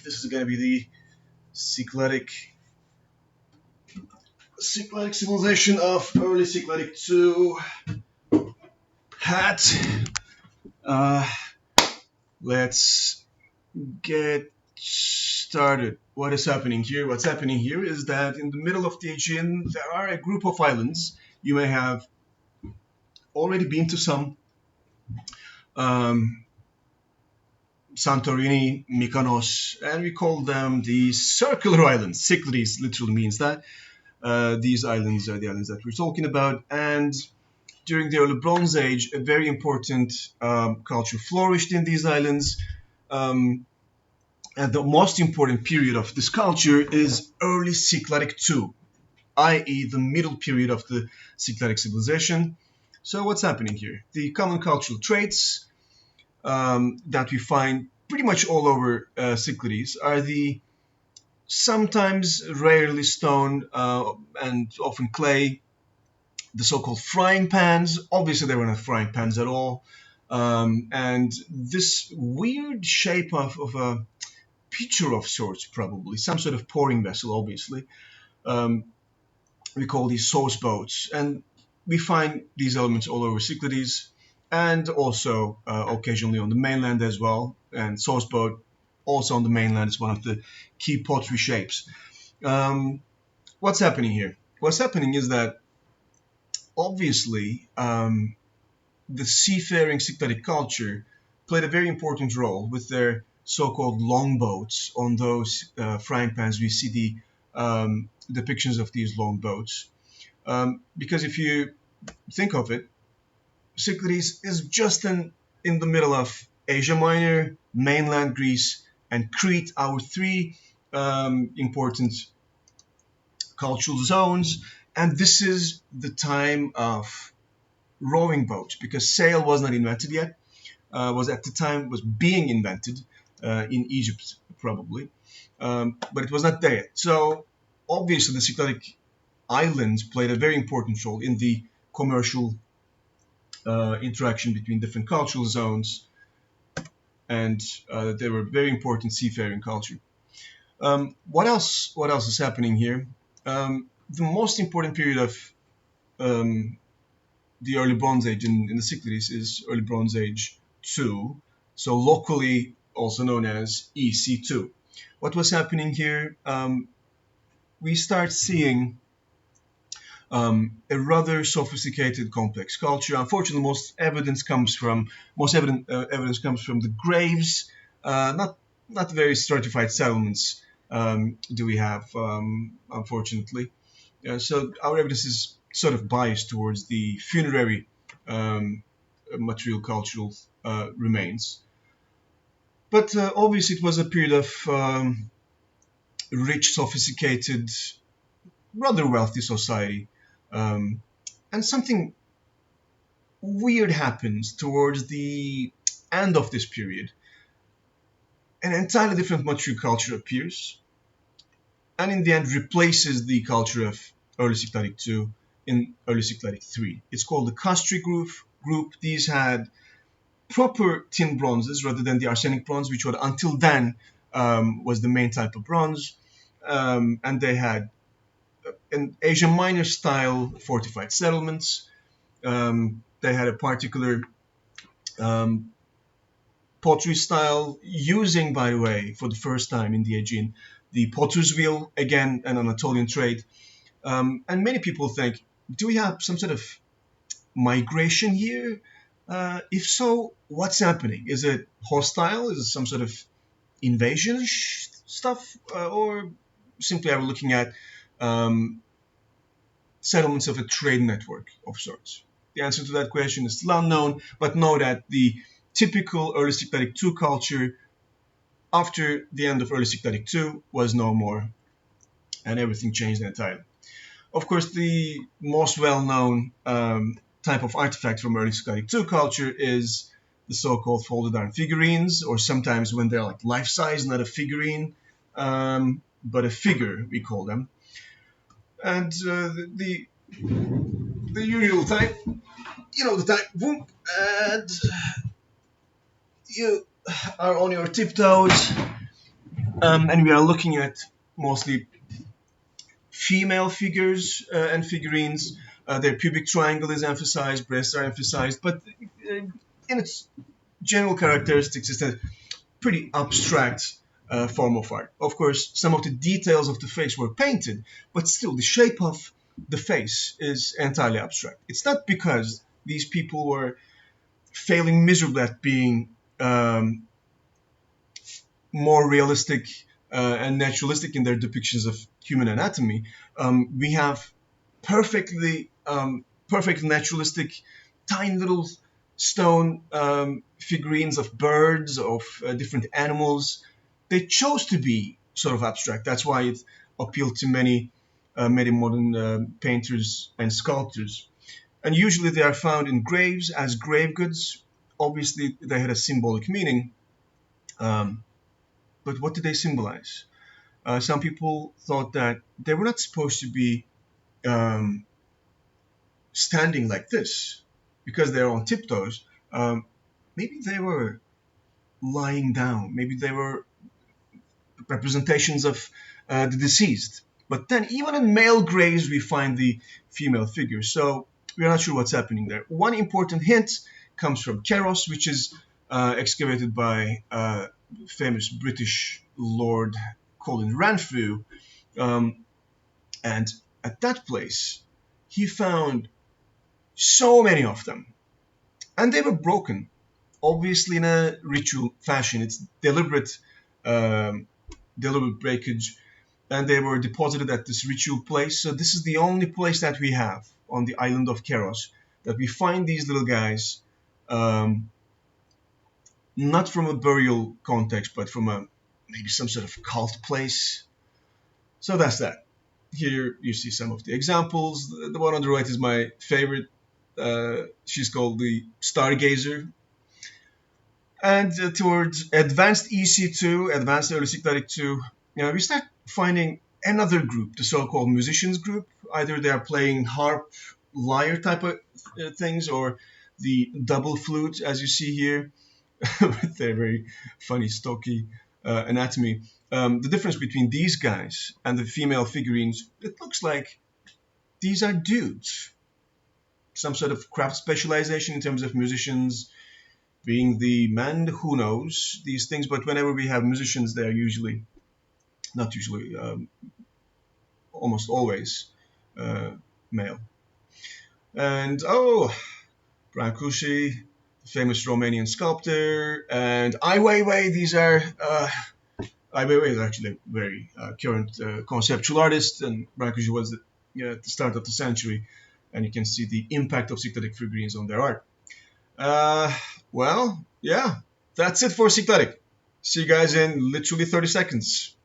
This is going to be the Cycladic civilization of early Cycladic 2 hat. Uh, let's get started. What is happening here? What's happening here is that in the middle of the Aegean, there are a group of islands. You may have already been to some. Um, Santorini, Mykonos, and we call them the circular islands. Cyclades literally means that. These islands are the islands that we're talking about. And during the early Bronze Age, a very important culture flourished in these islands. And the most important period of this culture is early Cycladic II, i.e. the middle period of the Cycladic civilization. So what's happening here? The common cultural traits that we find pretty much all over Cyclades are the sometimes rarely stone and often clay, the so-called frying pans. Obviously, they were not frying pans at all. And this weird shape of a pitcher of sorts, probably, some sort of pouring vessel, obviously. We call these sauce boats. And we find these elements all over Cyclades and also occasionally on the mainland as well. And sauce boat also on the mainland is one of the key pottery shapes. What's happening here? What's happening is that obviously the seafaring Cycladic culture played a very important role with their so-called longboats. On those frying pans, we see the depictions of these longboats. Because if you think of it, Cyclades is just in the middle of Asia Minor, mainland Greece, and Crete, our three important cultural zones. And this is the time of rowing boats, because sail was not invented yet. Was being invented in Egypt, probably. But it was not there yet. So obviously the Cycladic islands played a very important role in the commercial interaction between different cultural zones, and they were very important seafaring culture. What else is happening here? The most important period of the early Bronze Age in the Cyclades is early Bronze Age 2, so locally also known as EC2. What was happening here? We start seeing a rather sophisticated, complex culture. Unfortunately, most evidence comes from the graves. Not very stratified settlements do we have, unfortunately. So our evidence is sort of biased towards the funerary material cultural remains. But obviously, it was a period of rich, sophisticated, rather wealthy society. And something weird happens towards the end of this period. An entirely different material culture appears, and in the end replaces the culture of early Cycladic 2 in early Cycladic 3. It's called the Castri group. These had proper tin bronzes rather than the arsenic bronze, which was until then was the main type of bronze. And they had an Asia Minor style fortified settlements. They had a particular pottery style, using, by the way, for the first time in the Aegean, the potter's wheel, again an Anatolian trait. And many people think, do we have some sort of migration here? If so, what's happening? Is it hostile? Is it some sort of invasion stuff? Or simply are we looking at settlements of a trade network of sorts? The answer to that question is still unknown, but know that the typical early Cycladic 2 culture after the end of early Cycladic 2 was no more, and everything changed entirely. Of course, the most well-known type of artifact from early Cycladic 2 culture is the so-called folded iron figurines, or sometimes when they're like life-size, not a figurine, but a figure, we call them. And the usual type, the type, boom, and you are on your tiptoes, And we are looking at mostly female figures and figurines. Their pubic triangle is emphasized, breasts are emphasized, but in its general characteristics, it's a pretty abstract form of art. Of course, some of the details of the face were painted, but still, the shape of the face is entirely abstract. It's not because these people were failing miserably at being more realistic and naturalistic in their depictions of human anatomy. We have perfect naturalistic, tiny little stone figurines of birds, of different animals. They chose to be sort of abstract. That's why it appealed to many modern painters and sculptors. And usually they are found in graves as grave goods. Obviously, they had a symbolic meaning. Um, but what did they symbolize? Some people thought that they were not supposed to be um, standing like this because they're on tiptoes. Maybe they were lying down. Maybe they were representations of the deceased. But then, even in male graves, we find the female figure. So we're not sure what's happening there. One important hint comes from Keros, which is excavated by famous British Lord Colin Renfrew. Um, and at that place, he found so many of them. And they were broken, obviously in a ritual fashion. It's um, deliberate breakage, and they were deposited at this ritual place. So this is the only place that we have on the island of Keros that we find these little guys, um, not from a burial context, but from a maybe some sort of cult place. So that's that. Here you see some of the examples. The one on the right is my favorite. She's called the Stargazer. And towards advanced EC2, advanced early Cycladic 2, we start finding another group, the so-called musicians group. Either they are playing harp, lyre type of things, or the double flute, as you see here, with their very funny, stocky anatomy. The difference between these guys and the female figurines, it looks like these are dudes. Some sort of craft specialization in terms of musicians, being the man who knows these things, but whenever we have musicians, they're usually, not usually, almost always uh, male. And oh, Brancusi, the famous Romanian sculptor, and Ai Weiwei, these are, Ai Weiwei is actually a very current conceptual artist, and Brancusi was at the start of the century, and you can see the impact of Cycladic figurines on their art. Uh, well, yeah, that's it for Cycladic. See you guys in literally 30 seconds.